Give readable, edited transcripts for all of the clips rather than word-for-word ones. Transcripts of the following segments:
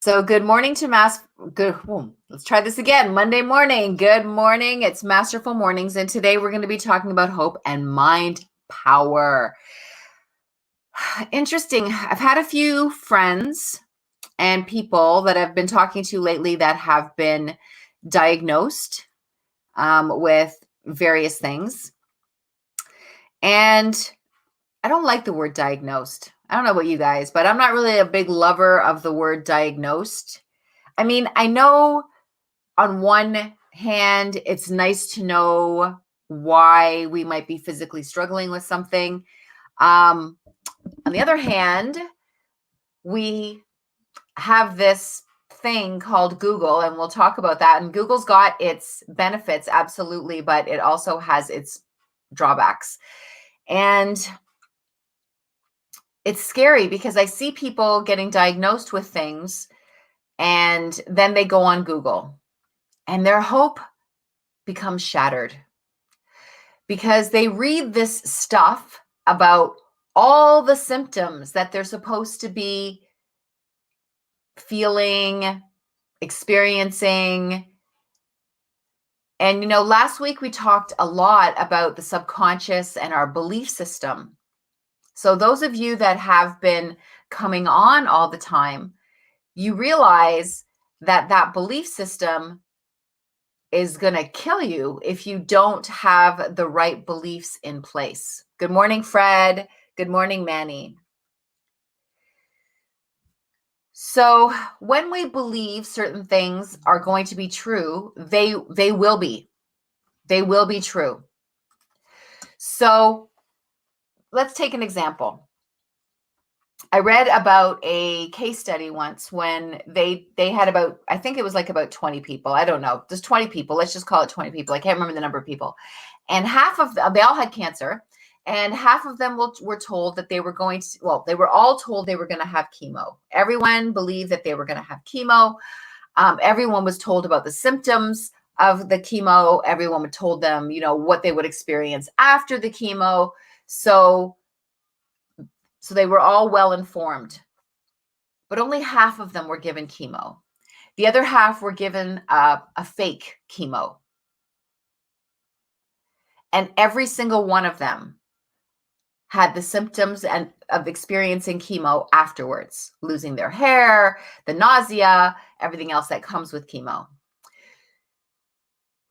So good morning to let's try this again. Monday morning. Good morning. It's Masterful Mornings. And today we're going to be talking about hope and mind power. Interesting. I've had a few friends and people that I've been talking to lately that have been diagnosed with various things. And I don't like the word diagnosed. I don't know about you guys, but I'm not really a big lover of the word diagnosed. I mean, I know on one hand, it's nice to know why we might be physically struggling with something. On the other hand, we have this thing called Google, and we'll talk about that. And Google's got its benefits, absolutely, but it also has its drawbacks. And it's scary because I see people getting diagnosed with things and then they go on Google and their hope becomes shattered because they read this stuff about all the symptoms that they're supposed to be feeling, experiencing. And, last week we talked a lot about the subconscious and our belief system. So those of you that have been coming on all the time, you realize that belief system is going to kill you if you don't have the right beliefs in place. Good morning, Fred. Good morning, Manny. So when we believe certain things are going to be true, they will be. They will be true. So let's take an example. I read about a case study once when they had about, I think it was like about 20 people. I don't know. There's 20 people. Let's just call it 20 people. I can't remember the number of people. And half of them, they all had cancer. And half of them were told that they were going to, they were all told they were going to have chemo. Everyone believed that they were going to have chemo. Everyone was told about the symptoms of the chemo. Everyone told them, what they would experience after the chemo. So they were all well informed, but only half of them were given chemo. The other half were given a fake chemo. And every single one of them had the symptoms of experiencing chemo afterwards, losing their hair, the nausea, everything else that comes with chemo.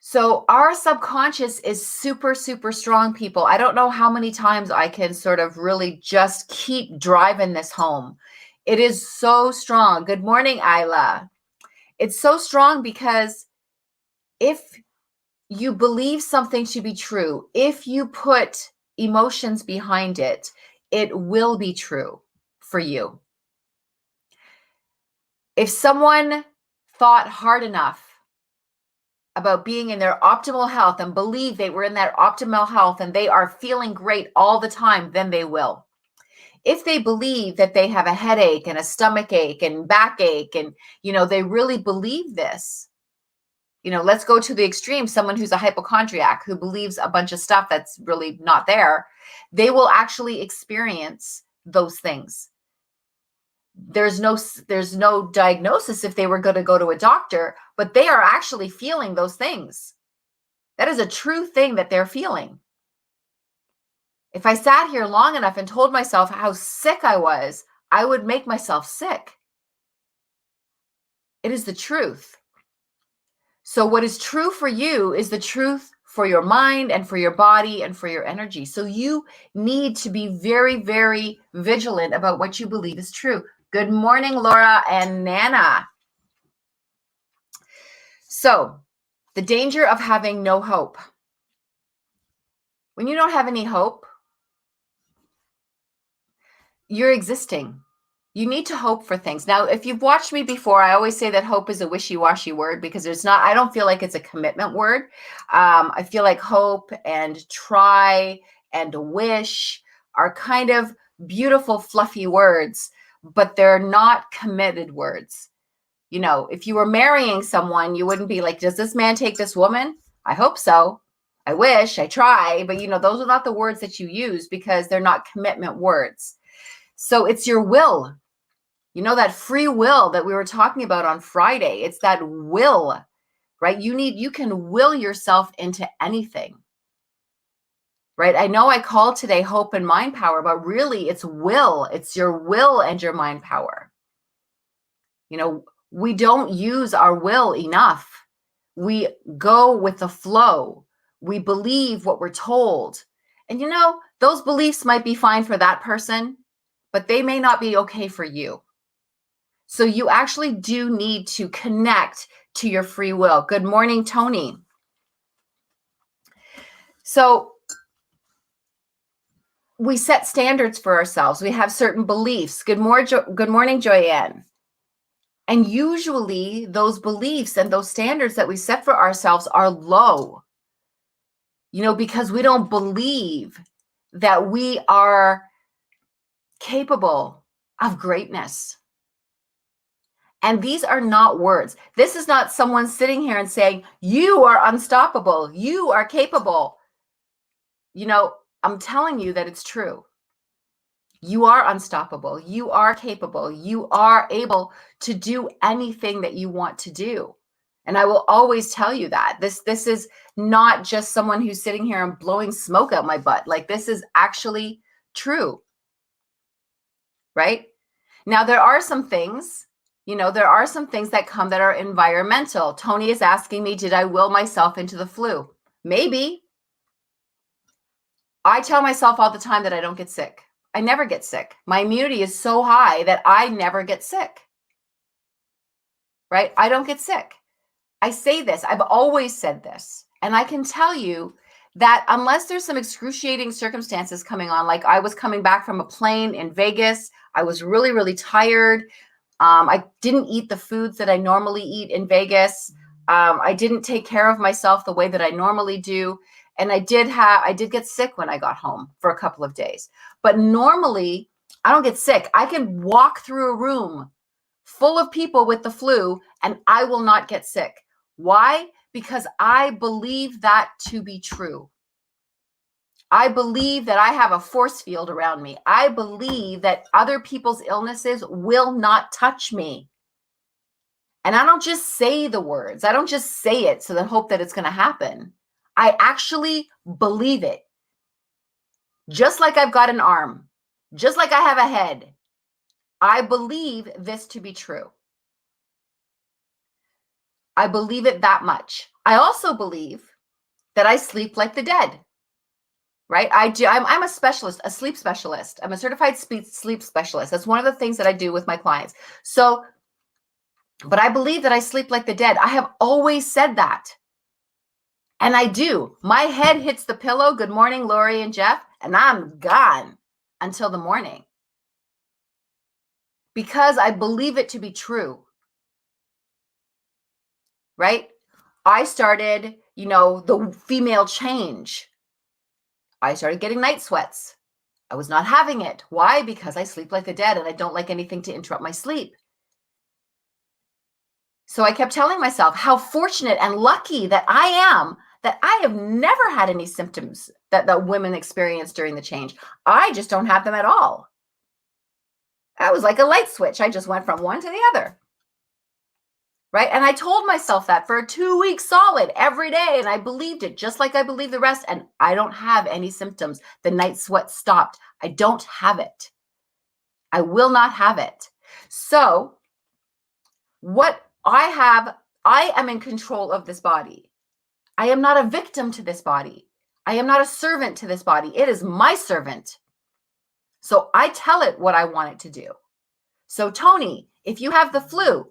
So our subconscious is super, super strong, people. I don't know how many times I can sort of really just keep driving this home. It is so strong. Good morning, Isla. It's so strong because if you believe something to be true, if you put emotions behind it, it will be true for you. If someone thought hard enough about being in their optimal health and believe they were in that optimal health and they are feeling great all the time, then they will. If they believe that they have a headache and a stomach ache and backache and, they really believe this, let's go to the extreme. Someone who's a hypochondriac who believes a bunch of stuff that's really not there, they will actually experience those things. There's no diagnosis if they were going to go to a doctor, but they are actually feeling those things. That is a true thing that they're feeling. If I sat here long enough and told myself how sick I was, I would make myself sick. It is the truth. So what is true for you is the truth for your mind and for your body and for your energy. So you need to be very, very vigilant about what you believe is true. Good morning, Laura and Nana. So the danger of having no hope. When you don't have any hope, you're existing. You need to hope for things. Now, if you've watched me before, I always say that hope is a wishy-washy word because I don't feel like it's a commitment word. I feel like hope and try and wish are kind of beautiful, fluffy words, but they're not committed words. If you were marrying someone, you wouldn't be like, does this man take this woman? I hope so. I wish, I try, but those are not the words that you use because they're not commitment words. So it's your will. You know, that free will that we were talking about on Friday, it's that will, right? You can will yourself into anything, right? I know I called today hope and mind power, but really it's will. It's your will and your mind power. You know, we don't use our will enough. We go with the flow. We believe what we're told. And you know, those beliefs might be fine for that person, but they may not be okay for you. So you actually do need to connect to your free will. Good morning, Tony. So we set standards for ourselves. We have certain beliefs. Good morning, Joyanne. And usually those beliefs and those standards that we set for ourselves are low, you know, because we don't believe that we are capable of greatness. And these are not words. This is not someone sitting here and saying, you are unstoppable. You are capable. You know, I'm telling you that it's true. You are unstoppable. You are capable. You are able to do anything that you want to do. And I will always tell you that. This is not just someone who's sitting here and blowing smoke out my butt. Like, this is actually true. Right? Now, there are some things, you know, there are some things that come that are environmental. Tony is asking me, did I will myself into the flu? Maybe. I tell myself all the time that I don't get sick. I never get sick. My immunity is so high that I never get sick. Right? I don't get sick. I say this. I've always said this. And I can tell you that unless there's some excruciating circumstances coming on, like I was coming back from a plane in Vegas, I was really, really tired. I didn't eat the foods that I normally eat in Vegas. I didn't take care of myself the way that I normally do. And I did get sick when I got home for a couple of days. But normally I don't get sick. I can walk through a room full of people with the flu and I will not get sick. Why? Because I believe that to be true. I believe that I have a force field around me. I believe that other people's illnesses will not touch me. And I don't just say the words. I don't just say it so that hope that it's going to happen. I actually believe it. Just like I've got an arm, just like I have a head, I believe this to be true. I believe it that much. I also believe that I sleep like the dead. Right? I'm a specialist, a sleep specialist. I'm a certified sleep specialist. That's one of the things that I do with my clients. So, but I believe that I sleep like the dead. I have always said that. And I do. My head hits the pillow. Good morning, Lori and Jeff. And I'm gone until the morning. Because I believe it to be true. Right? I started, you know, the female change. I started getting night sweats. I was not having it. Why? Because I sleep like the dead and I don't like anything to interrupt my sleep. So I kept telling myself how fortunate and lucky that I am that I have never had any symptoms that women experience during the change. I just don't have them at all. That was like a light switch. I just went from one to the other. Right? And I told myself that for 2 weeks solid every day. And I believed it just like I believe the rest. And I don't have any symptoms. The night sweat stopped. I don't have it. I will not have it. So what I am in control of this body. I am not a victim to this body. I am not a servant to this body. It is my servant. So I tell it what I want it to do. So Tony, if you have the flu,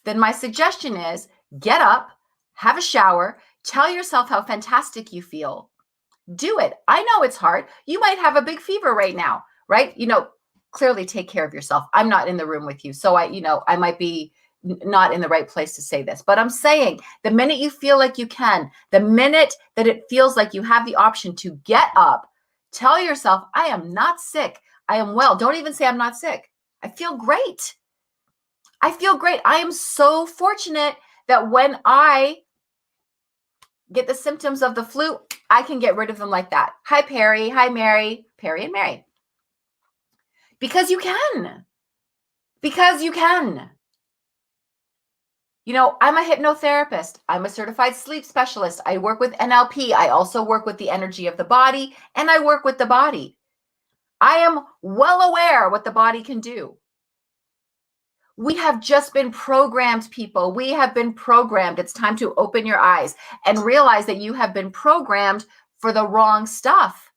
then my suggestion is get up, have a shower, tell yourself how fantastic you feel. Do it. I know it's hard. You might have a big fever right now, right? You know, clearly take care of yourself. I'm not in the room with you. So I might be not in the right place to say this, but I'm saying the minute you feel like you can, the minute that it feels like you have the option to get up, tell yourself, I am not sick. I am well. Don't even say I'm not sick. I feel great. I feel great. I am so fortunate that when I get the symptoms of the flu, I can get rid of them like that. Hi, Perry. Hi, Mary. Perry and Mary. Because you can. Because you can. You know, I'm a hypnotherapist. I'm a certified sleep specialist. I work with NLP. I also work with the energy of the body, and I work with the body. I am well aware what the body can do. We have just been programmed, people. We have been programmed. It's time to open your eyes and realize that you have been programmed for the wrong stuff.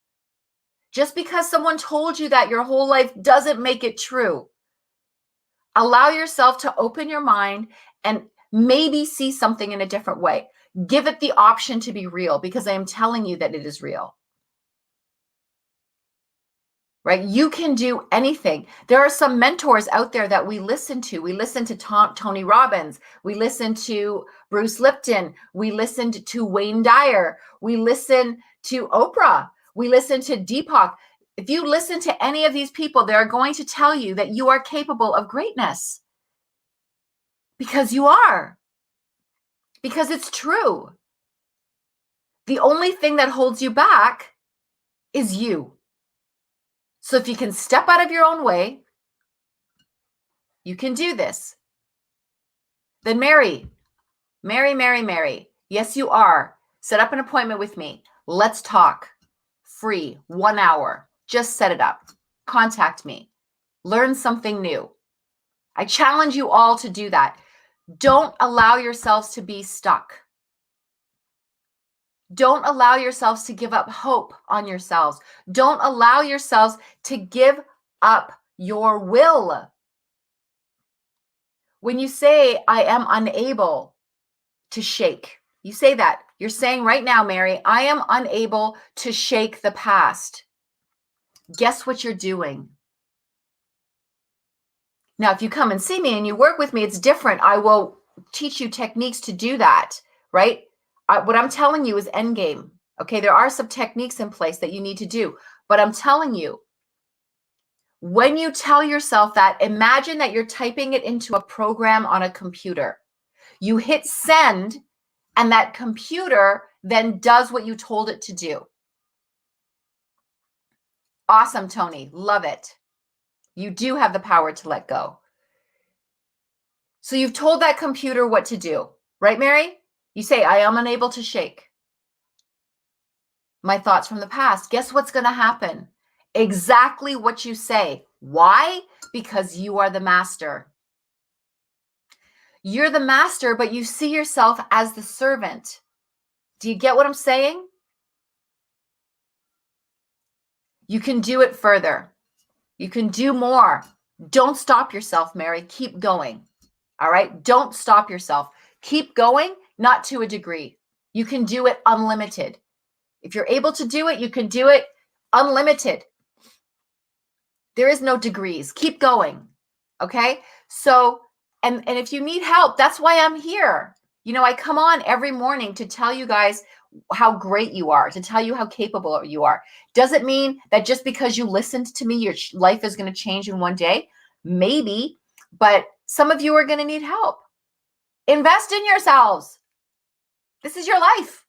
Just because someone told you that your whole life doesn't make it true. Allow yourself to open your mind and maybe see something in a different way. Give it the option to be real, because I am telling you that it is real. Right? You can do anything. There are some mentors out there that we listen to. We listen to Tony Robbins. We listen to Bruce Lipton. We listened to Wayne Dyer. We listen to Oprah. We listen to Deepak. If you listen to any of these people, they're going to tell you that you are capable of greatness. Because you are. Because it's true. The only thing that holds you back is you. So if you can step out of your own way, you can do this. Then Mary, yes, you are. Set up an appointment with me. Let's talk. Free, 1 hour. Just set it up. Contact me. Learn something new. I challenge you all to do that. Don't allow yourselves to be stuck. Don't allow yourselves to give up hope on yourselves. Don't allow yourselves to give up your will. When you say, I am unable to shake, you say that. You're saying right now, Mary, I am unable to shake the past. Guess what you're doing? Now, if you come and see me and you work with me, it's different. I will teach you techniques to do that, right? What I'm telling you is end game. Okay, there are some techniques in place that you need to do, but I'm telling you, when you tell yourself that, imagine that you're typing it into a program on a computer. You hit send, and that computer then does what you told it to do. Awesome, Tony. Love it. You do have the power to let go. So you've told that computer what to do, right, Mary? You say, I am unable to shake my thoughts from the past. Guess what's going to happen? Exactly what you say. Why? Because you are the master. You're the master, but you see yourself as the servant. Do you get what I'm saying? You can do it further. You can do more. Don't stop yourself, Mary. Keep going. All right? Don't stop yourself. Keep going, not to a degree. You can do it unlimited. If you're able to do it, you can do it unlimited. There is no degrees. Keep going. Okay? So, and if you need help, that's why I'm here. You know, I come on every morning to tell you guys how great you are, to tell you how capable you are. Doesn't mean that just because you listened to me, your life is going to change in one day. Maybe, but some of you are going to need help. Invest in yourselves. This is your life.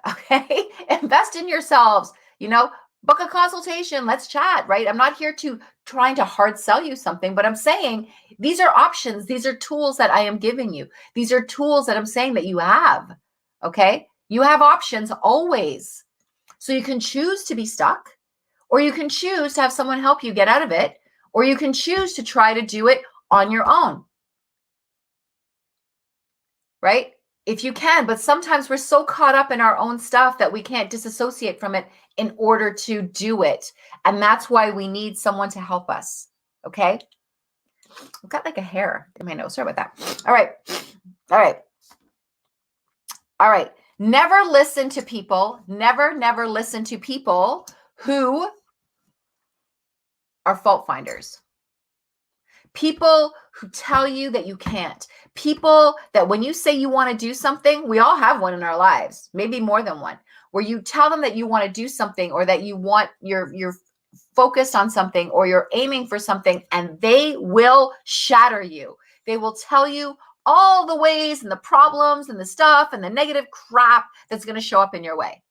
Okay? Invest in yourselves. You know, book a consultation. Let's chat, right? I'm not here to trying to hard sell you something, but I'm saying these are options. These are tools that I am giving you. These are tools that I'm saying that you have. Okay? You have options always. So you can choose to be stuck, or you can choose to have someone help you get out of it, or you can choose to try to do it on your own. Right? If you can, but sometimes we're so caught up in our own stuff that we can't disassociate from it in order to do it. And that's why we need someone to help us. Okay? I've got like a hair in my nose. Sorry about that. All right. All right. All right. Never listen to people. Never listen to people who are fault finders. People who tell you that you can't. People that when you say you want to do something, we all have one in our lives, maybe more than one, where you tell them that you want to do something, or that you want, you're focused on something, or you're aiming for something, and they will shatter you. They will tell you all the ways and the problems and the stuff and the negative crap that's going to show up in your way.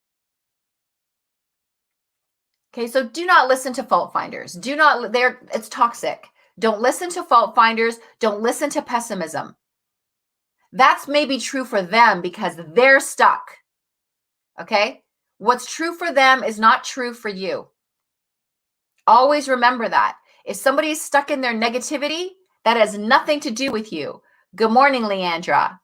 Okay, so do not listen to fault finders. It's toxic. Don't listen to fault finders. Don't listen to pessimism. That's maybe true for them because they're stuck. Okay? What's true for them is not true for you. Always remember that. If somebody's stuck in their negativity, that has nothing to do with you. Good morning, Leandra.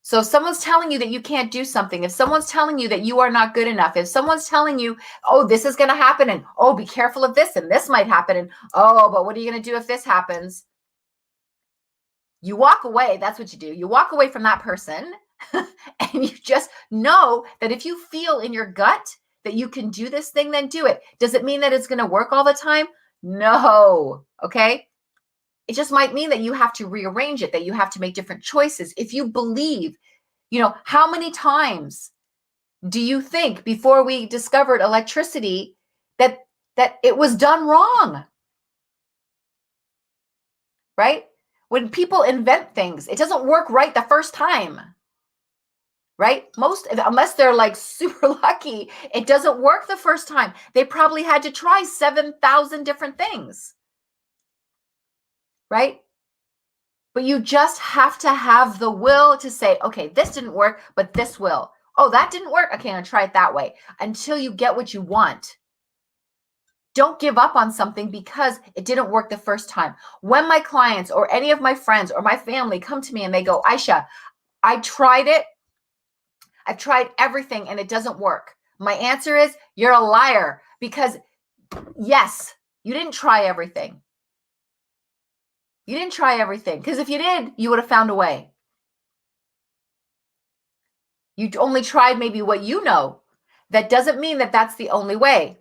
So if someone's telling you that you can't do something, if someone's telling you that you are not good enough, if someone's telling you, oh, this is going to happen, and oh, be careful of this, and this might happen, and oh, but what are you going to do if this happens? You walk away. That's what you do. You walk away from that person, and you just know that if you feel in your gut that you can do this thing, then do it. Does it mean that it's going to work all the time? No. Okay. It just might mean that you have to rearrange it, that you have to make different choices. If you believe, how many times do you think before we discovered electricity that it was done wrong? Right? When people invent things, it doesn't work right the first time. Right? Unless they're like super lucky, it doesn't work the first time. They probably had to try 7,000 different things. Right? But you just have to have the will to say, okay, this didn't work, but this will. Oh, that didn't work. Okay, I'm going to try it that way until you get what you want. Don't give up on something because it didn't work the first time. When my clients or any of my friends or my family come to me and they go, Aisha, I tried it. I've tried everything and it doesn't work. My answer is, you're a liar, because yes, you didn't try everything. You didn't try everything, because if you did, you would have found a way. You only tried maybe what you know. That doesn't mean that that's the only way.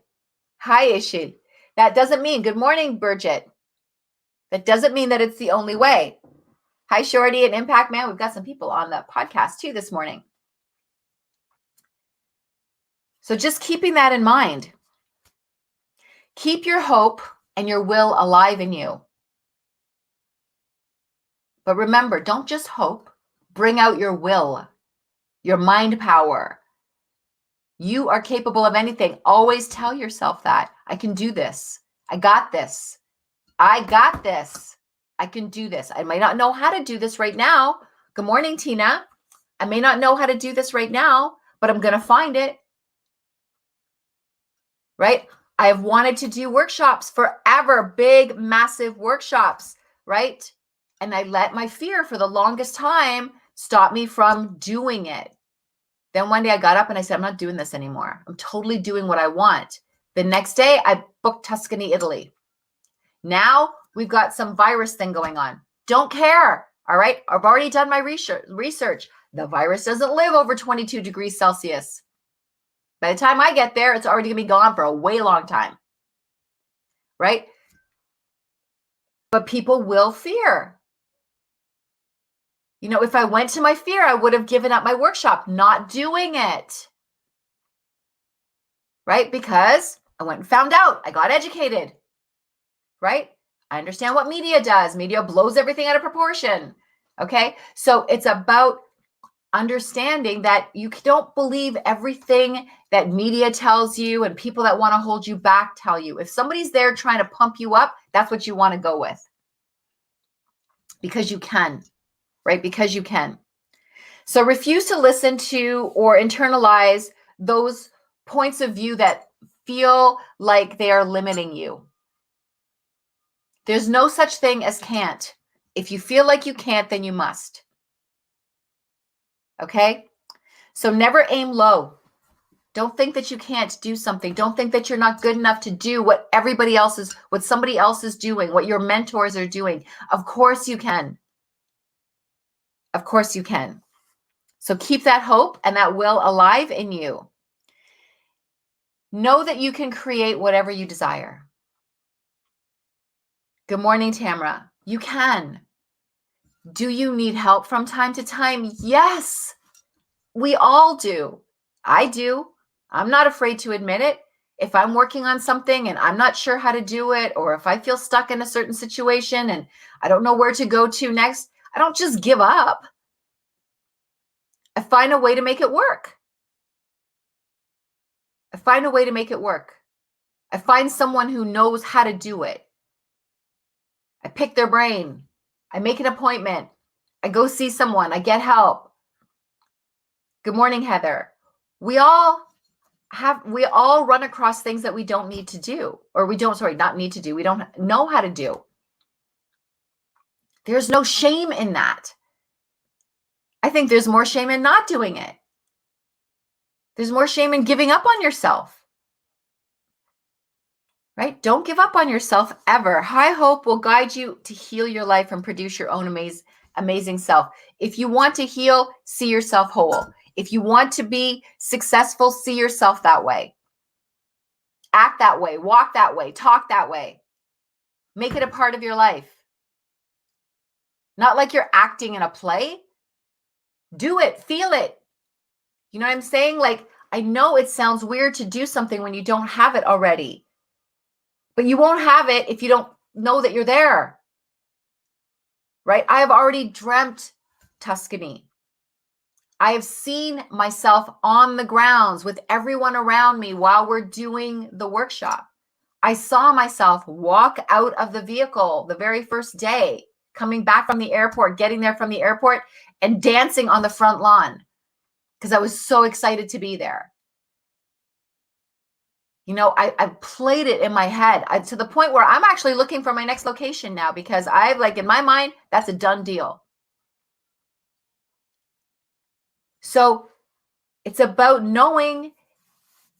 Hi, Ishid. That doesn't mean, good morning, Bridget. That doesn't mean that it's the only way. Hi, Shorty and Impact Man. We've got some people on the podcast too this morning. So just keeping that in mind. Keep your hope and your will alive in you. But remember, don't just hope. Bring out your will, your mind power. You are capable of anything. Always tell yourself that. I can do this. I got this. I got this. I can do this. I might not know how to do this right now. Good morning, Tina. I may not know how to do this right now, but I'm going to find it. Right? I've wanted to do workshops forever, big, massive workshops, right? And I let my fear for the longest time stop me from doing it. Then one day I got up and I said, I'm not doing this anymore. I'm totally doing what I want. The next day I booked Tuscany, Italy. Now we've got some virus thing going on. Don't care. All right. I've already done my research. The virus doesn't live over 22 degrees Celsius. By the time I get there, it's already going to be gone for a way long time. Right? But people will fear. If I went to my fear, I would have given up my workshop, not doing it. Right? Because I went and found out. I got educated. Right? I understand what media does. Media blows everything out of proportion. Okay? So it's about understanding that you don't believe everything that media tells you and people that want to hold you back tell you. If somebody's there trying to pump you up, that's what you want to go with. Because you can, right? Because you can. So refuse to listen to or internalize those points of view that feel like they are limiting you. There's no such thing as can't. If you feel like you can't, then you must. Okay? So never aim low. Don't think that you can't do something. Don't think that you're not good enough to do what somebody else is doing, what your mentors are doing. Of course you can. Of course you can. So keep that hope and that will alive in you. Know that you can create whatever you desire. Good morning, Tamara. You can. Do you need help from time to time? Yes, we all do. I do. I'm not afraid to admit it. If I'm working on something and I'm not sure how to do it, or if I feel stuck in a certain situation and I don't know where to go to next, I don't just give up. I find a way to make it work. I find a way to make it work. I find someone who knows how to do it. I pick their brain. I make an appointment. I go see someone. I get help. Good morning, Heather. We all run across things that we don't need to do, or we don't know how to do. There's no shame in that. I think there's more shame in not doing it. There's more shame in giving up on yourself. Right? Don't give up on yourself ever. High hope will guide you to heal your life and produce your own amazing self. If you want to heal, see yourself whole. If you want to be successful, see yourself that way. Act that way, walk that way, talk that way. Make it a part of your life. Not like you're acting in a play. Do it, feel it. You know what I'm saying? Like, I know it sounds weird to do something when you don't have it already, but you won't have it if you don't know that you're there, right? I have already dreamt Tuscany. I have seen myself on the grounds with everyone around me while we're doing the workshop. I saw myself walk out of the vehicle the very first day, coming back from the airport, getting there from the airport, and dancing on the front lawn because I was so excited to be there. You know, I played it in my head to the point where I'm actually looking for my next location now because in my mind, that's a done deal. So it's about knowing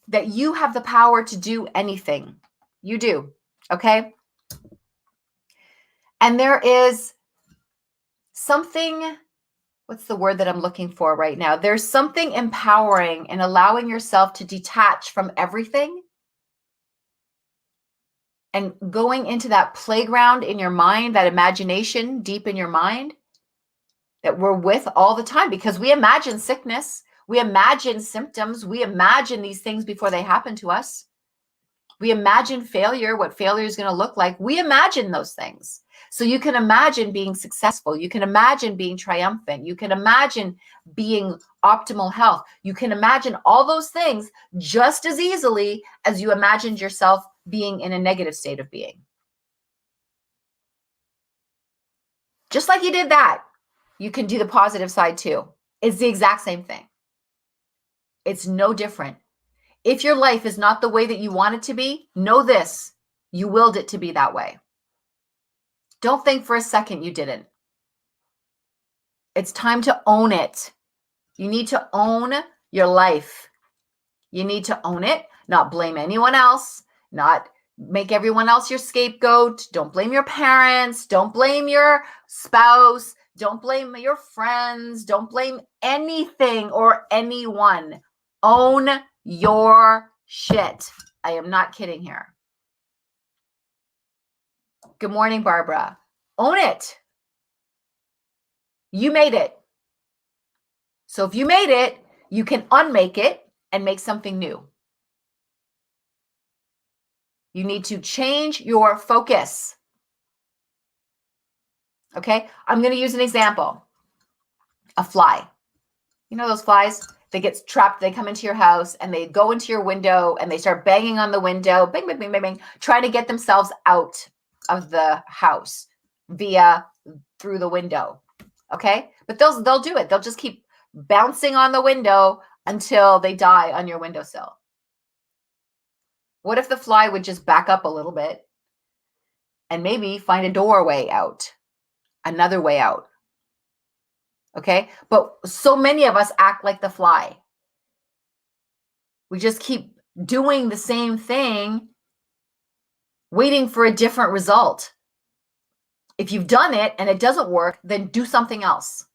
that you have the power to do anything. You do, okay? And there is something, what's the word that I'm looking for right now? There's something empowering in allowing yourself to detach from everything and going into that playground in your mind, that imagination deep in your mind that we're with all the time, because we imagine sickness, we imagine symptoms, we imagine these things before they happen to us. We imagine failure, what failure is going to look like. We imagine those things. So you can imagine being successful. You can imagine being triumphant. You can imagine being optimal health. You can imagine all those things just as easily as you imagined yourself being in a negative state of being. Just like you did that, you can do the positive side too. It's the exact same thing. It's no different. If your life is not the way that you want it to be, know this, you willed it to be that way. Don't think for a second you didn't. It's time to own it. You need to own your life. You need to own it, not blame anyone else, not make everyone else your scapegoat. Don't blame your parents. Don't blame your spouse. Don't blame your friends. Don't blame anything or anyone. Own your shit. I am not kidding here. Good morning, Barbara. Own it. You made it. So if you made it, you can unmake it and make something new. You need to change your focus. Okay? I'm going to use an example. A fly. You know those flies? They get trapped, they come into your house and they go into your window and they start banging on the window, bang, bang, bang, bang, bang, trying to get themselves out of the house through the window. Okay? But they'll do it. They'll just keep bouncing on the window until they die on your windowsill. What if the fly would just back up a little bit and maybe find a doorway out, another way out? Okay? But so many of us act like the fly. We just keep doing the same thing, waiting for a different result. If you've done it and it doesn't work, then do something else.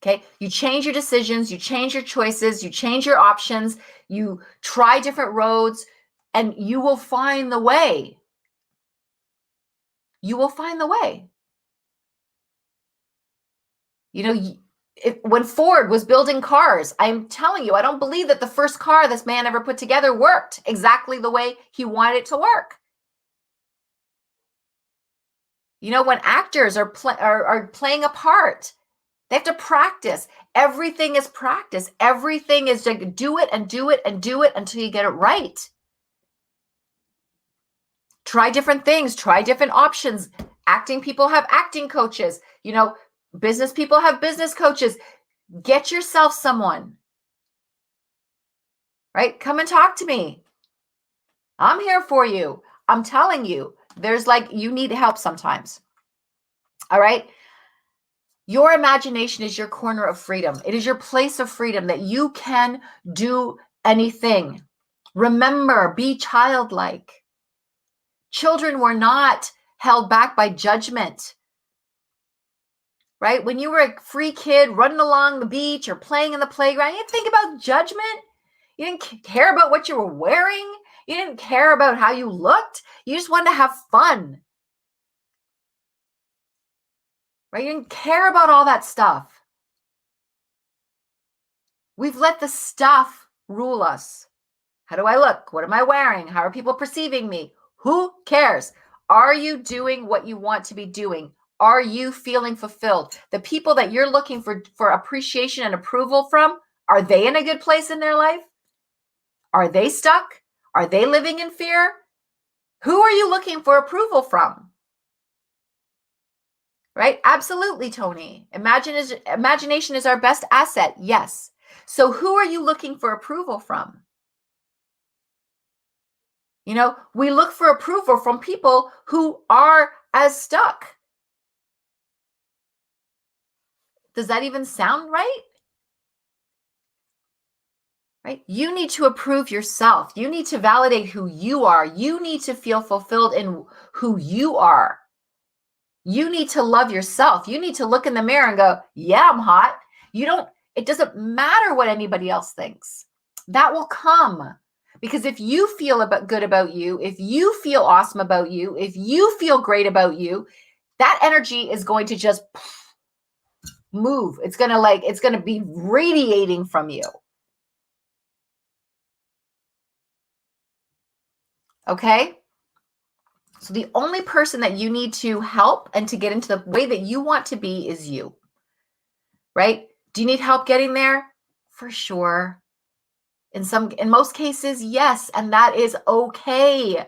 Okay? You change your decisions, you change your choices, you change your options, you try different roads, and you will find the way. You will find the way. You know, when Ford was building cars, I'm telling you, I don't believe that the first car this man ever put together worked exactly the way he wanted it to work. You know, when actors are playing a part, they have to practice. Everything is practice. Everything is like do it and do it and do it until you get it right. Try different things, try different options. Acting people have acting coaches. Business people have business coaches. Get yourself someone, right? Come and talk to me. I'm here for you. I'm telling you, you need help sometimes. All right. Your imagination is your corner of freedom. It is your place of freedom that you can do anything. Remember, be childlike. Children were not held back by judgment, right? When you were a free kid running along the beach or playing in the playground, you didn't think about judgment. You didn't care about what you were wearing. You didn't care about how you looked. You just wanted to have fun, right? You didn't care about all that stuff. We've let the stuff rule us. How do I look? What am I wearing? How are people perceiving me? Who cares? Are you doing what you want to be doing? Are you feeling fulfilled? The people that you're looking for appreciation and approval from, are they in a good place in their life? Are they stuck? Are they living in fear? Who are you looking for approval from? Right? Absolutely, Tony. Imagination is our best asset. Yes. So who are you looking for approval from? We look for approval from people who are as stuck. Does that even sound right? Right? You need to approve yourself. You need to validate who you are. You need to feel fulfilled in who you are. You need to love yourself. You need to look in the mirror and go, yeah, I'm hot. It doesn't matter what anybody else thinks. That will come. Because if you feel good about you, if you feel awesome about you, if you feel great about you, that energy is going to just move. It's going to be radiating from you. Okay? So the only person that you need to help and to get into the way that you want to be is you. Right? Do you need help getting there? For sure. In most cases, yes, and that is okay.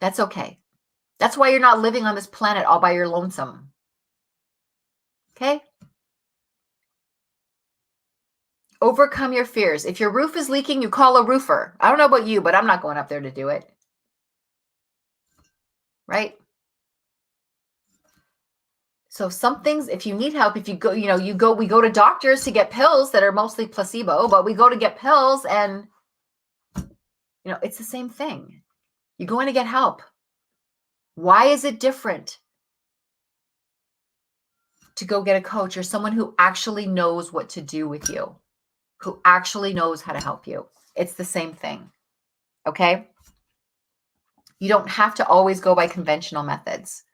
That's okay. That's why you're not living on this planet all by your lonesome. Okay? Overcome your fears. If your roof is leaking, you call a roofer. I don't know about you, but I'm not going up there to do it. Right? So some things, if you need help, if you go, we go to doctors to get pills that are mostly placebo, but we go to get pills and, it's the same thing. You're going to get help. Why is it different to go get a coach or someone who actually knows what to do with you, who actually knows how to help you? It's the same thing. Okay? You don't have to always go by conventional methods.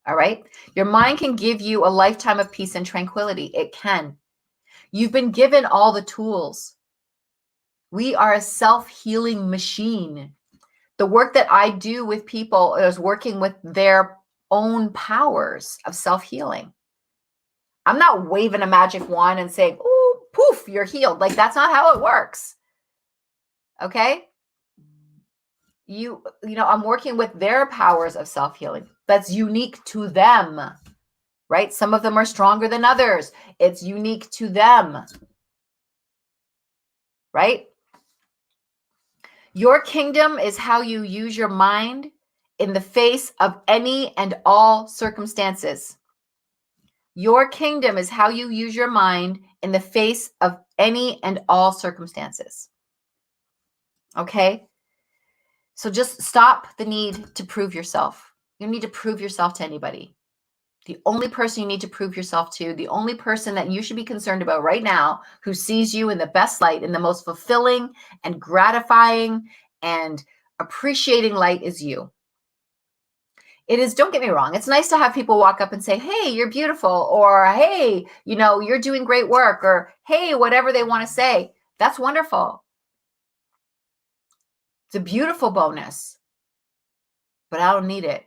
All right? Your mind can give you a lifetime of peace and tranquility. It can. You've been given all the tools. We are a self-healing machine. The work that I do with people is working with their own powers of self-healing. I'm not waving a magic wand and saying, "Oh, poof, you're healed." Like, that's not how it works. Okay? I'm working with their powers of self-healing. That's unique to them, right? Some of them are stronger than others. It's unique to them, right? Your kingdom is how you use your mind in the face of any and all circumstances. Your kingdom is how you use your mind in the face of any and all circumstances. Okay? So just stop the need to prove yourself. You don't need to prove yourself to anybody. The only person you need to prove yourself to, the only person that you should be concerned about right now, who sees you in the best light, in the most fulfilling and gratifying and appreciating light, is you. It is, don't get me wrong, it's nice to have people walk up and say, "Hey, you're beautiful," or, "Hey, you're doing great work," or, "Hey," whatever they want to say. That's wonderful. It's a beautiful bonus, but I don't need it.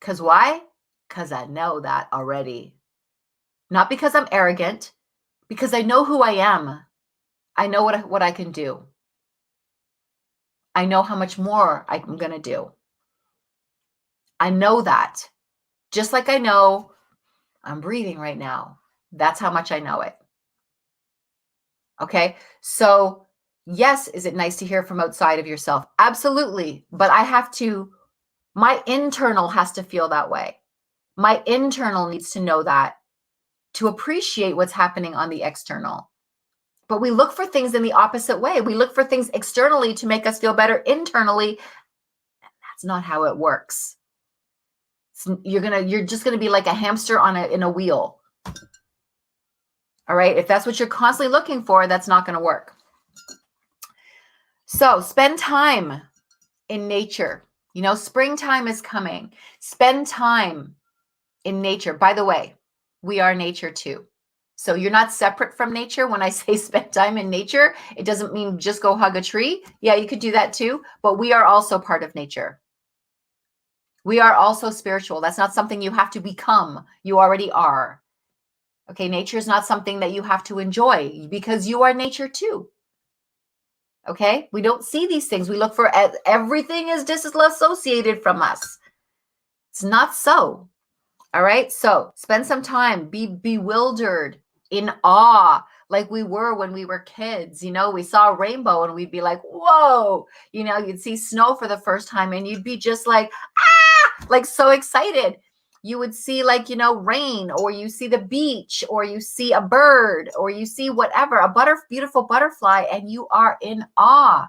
Because why? Because I know that already. Not because I'm arrogant, because I know who I am. I know what I can do. I know how much more I'm going to do. I know that. Just like I know I'm breathing right now. That's how much I know it. Okay. So, yes, is it nice to hear from outside of yourself? Absolutely. But my internal has to feel that way. My internal needs to know that to appreciate what's happening on the external. But we look for things in the opposite way. We look for things externally to make us feel better internally. That's not how it works. You're just gonna be like a hamster in a wheel. All right. If that's what you're constantly looking for, that's not going to work. So spend time in nature. Springtime is coming. Spend time in nature. By the way, we are nature too. So you're not separate from nature. When I say spend time in nature, it doesn't mean just go hug a tree. Yeah, you could do that too, but we are also part of nature. We are also spiritual. That's not something you have to become. You already are. Okay, nature is not something that you have to enjoy because you are nature too. Okay, we don't see these things. We look for everything is disassociated from us. It's not so. All right, so spend some time, be bewildered, in awe, like we were when we were kids. We saw a rainbow and we'd be like, whoa. You'd see snow for the first time and you'd be just like, ah, like so excited. You would see rain, or you see the beach, or you see a bird, or you see whatever, beautiful butterfly, and you are in awe.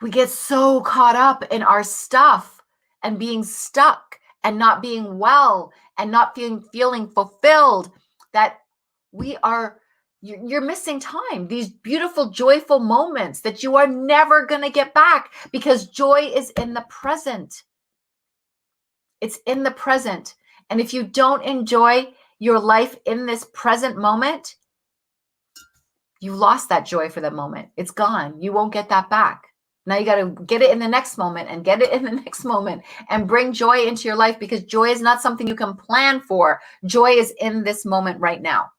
We get so caught up in our stuff and being stuck and not being well and not feeling fulfilled that you're missing time. These beautiful, joyful moments that you are never going to get back, because joy is in the present. It's in the present. And if you don't enjoy your life in this present moment, you lost that joy for the moment. It's gone. You won't get that back. Now you got to get it in the next moment and get it in the next moment and bring joy into your life, because joy is not something you can plan for. Joy is in this moment right now.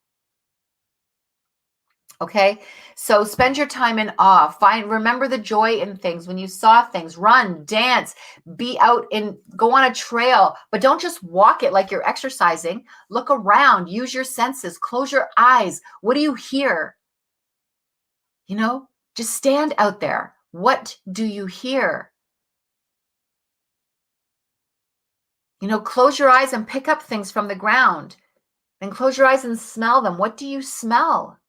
Okay, so spend your time in awe. Remember the joy in things. When you saw things, run, dance, go on a trail, but don't just walk it like you're exercising. Look around, use your senses, close your eyes. What do you hear? Just stand out there. What do you hear? Close your eyes and pick up things from the ground. Then close your eyes and smell them. What do you smell?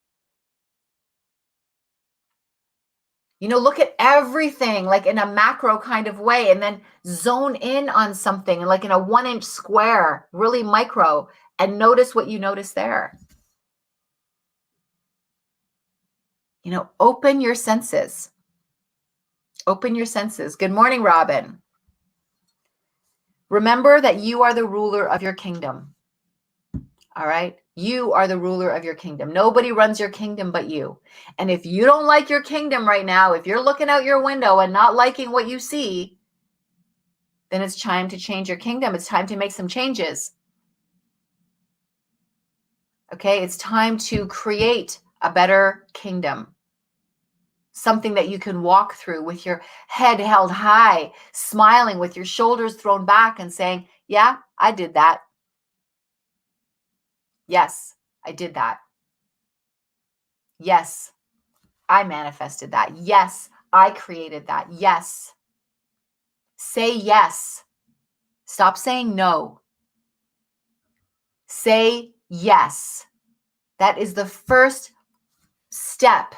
Look at everything like in a macro kind of way, and then zone in on something like in a 1-inch square, really micro, and notice what you notice there. Open your senses. Open your senses. Good morning, Robin. Remember that you are the ruler of your kingdom. All right? You are the ruler of your kingdom. Nobody runs your kingdom but you. And if you don't like your kingdom right now, if you're looking out your window and not liking what you see, then it's time to change your kingdom. It's time to make some changes. Okay? It's time to create a better kingdom. Something that you can walk through with your head held high, smiling with your shoulders thrown back and saying, yeah, I did that. Yes, I did that. Yes, I manifested that. Yes, I created that. Yes. Say yes. Stop saying no. Say yes. That is the first step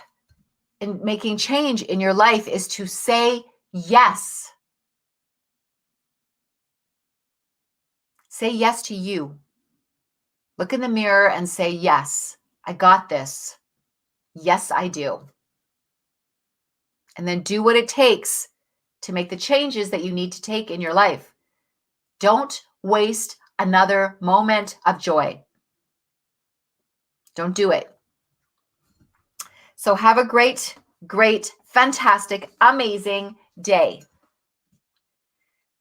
in making change in your life, is to say yes. Say yes to you. Look in the mirror and say, yes, I got this. Yes, I do. And then do what it takes to make the changes that you need to take in your life. Don't waste another moment of joy. Don't do it. So have a great, fantastic, amazing day.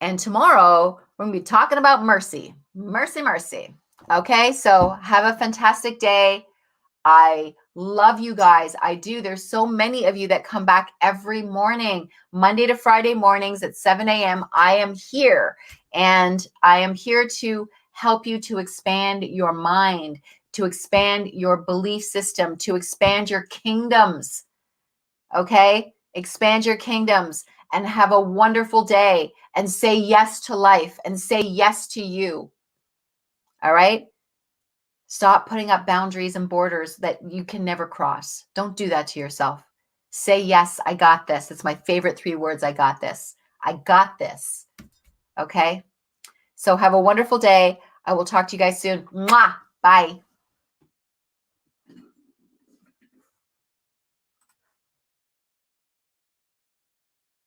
And tomorrow, we're going to be talking about mercy. Mercy, mercy. Okay, so have a fantastic day. I Love you guys. I do. There's so many of you that come back every morning, Monday to Friday mornings at 7 a.m. I am here, and I am here to help you to expand your mind, to expand your belief system, to expand your kingdoms. Okay? Expand your kingdoms and have a wonderful day and say yes to life and say yes to you. All right? Stop putting up boundaries and borders that you can never cross. Don't do that to yourself. Say, yes, I got this. It's my favorite 3 words. I got this. I got this. Okay? So have a wonderful day. I will talk to you guys soon. Mwah! Bye.